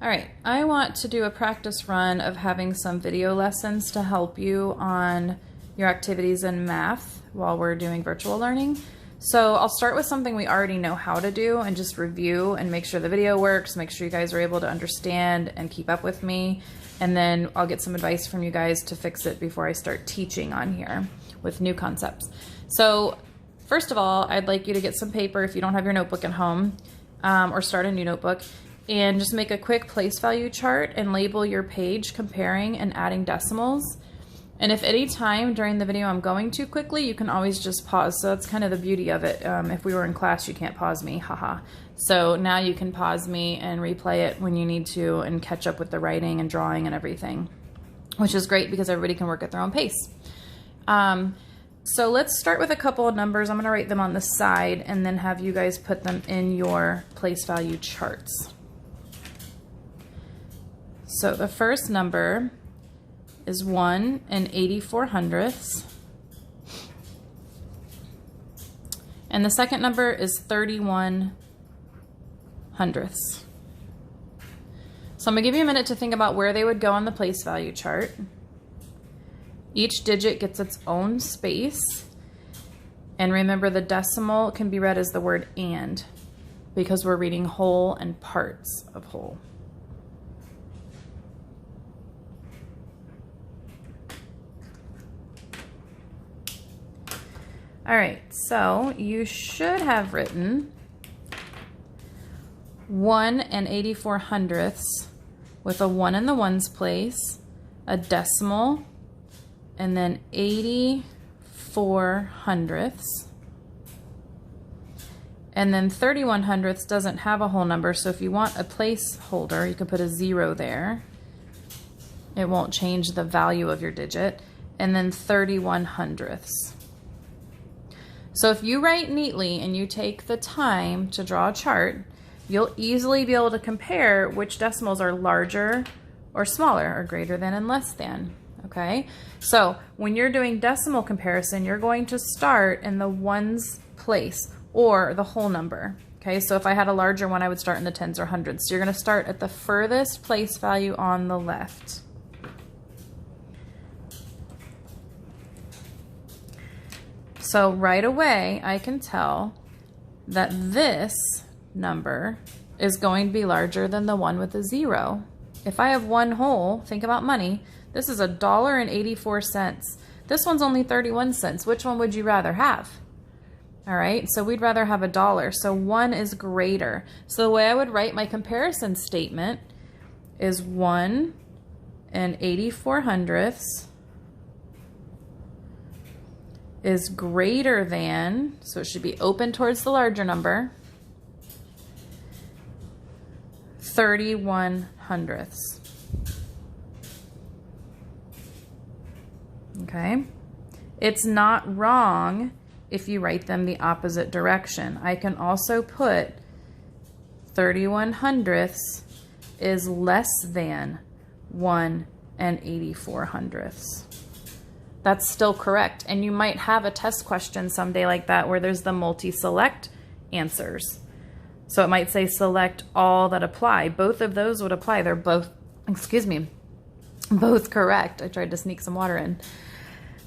All right, I want to do a practice run of having some video lessons to help you on your activities in math while we're doing virtual learning. So I'll start with something we already know how to do and just review and make sure the video works, make sure you guys are able to understand and keep up with me. And then I'll get some advice from you guys to fix it before I start teaching on here with new concepts. So first of all, I'd like you to get some paper if you don't have your notebook at home, or start a new notebook, and just make a quick place value chart and label your page comparing and adding decimals. And if any time during the video I'm going too quickly, you can always just pause. So that's kind of the beauty of it. If we were in class, you can't pause me, haha. So now you can pause me and replay it when you need to and catch up with the writing and drawing and everything, which is great because everybody can work at their own pace. So let's start with a couple of numbers. I'm gonna write them on the side and then have you guys put them in your place value charts. So the first number is 1 84/100ths. And the second number is 31/100ths. So I'm gonna give you a minute to think about where they would go on the place value chart. Each digit gets its own space. And remember, the decimal can be read as the word and, because we're reading whole and parts of whole. All right, so you should have written 1 84/100ths with a 1 in the ones place, a decimal, and then 84/100ths. And then 31/100ths doesn't have a whole number, so if you want a placeholder, you can put a 0 there. It won't change the value of your digit. And then 31/100ths. So if you write neatly and you take the time to draw a chart, you'll easily be able to compare which decimals are larger or smaller, or greater than and less than, okay? So when you're doing decimal comparison, you're going to start in the ones place or the whole number, okay? So if I had a larger one, I would start in the tens or hundreds. So you're gonna start at the furthest place value on the left. So right away, I can tell that this number is going to be larger than the one with a 0. If I have one whole, think about money, this is $1.84. This one's only 31 cents. Which one would you rather have? All right, so we'd rather have $1. So 1 is greater. So the way I would write my comparison statement is 1 84/100ths is greater than, so it should be open towards the larger number, 31/100ths. Okay? It's not wrong if you write them the opposite direction. I can also put 31/100ths is less than 1 84/100ths. That's still correct. And you might have a test question someday like that where there's the multi-select answers. So it might say select all that apply. Both of those would apply. They're both, excuse me, both correct. I tried to sneak some water in.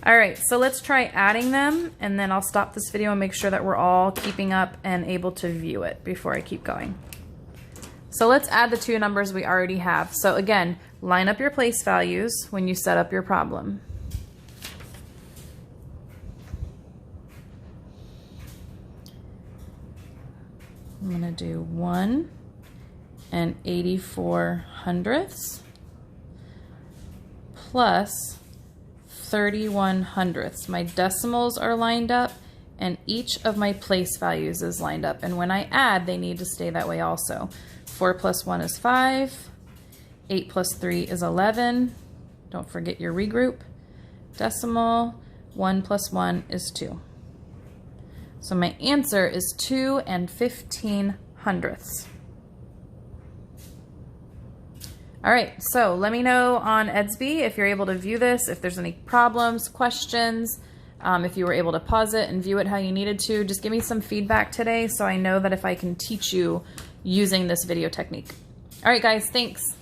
All right, so let's try adding them, and then I'll stop this video and make sure that we're all keeping up and able to view it before I keep going. So let's add the two numbers we already have. So again, line up your place values when you set up your problem. I'm gonna do 1 84/100ths plus 31/100ths. My decimals are lined up and each of my place values is lined up. And when I add, they need to stay that way also. 4 plus 1 is 5. 8 plus 3 is 11. Don't forget your regroup. Decimal, 1 plus 1 is 2. So my answer is 2 15/100ths. All right, so let me know on Edsby if you're able to view this, if there's any problems, questions, if you were able to pause it and view it how you needed to. Just give me some feedback today so I know that if I can teach you using this video technique. All right, guys, thanks.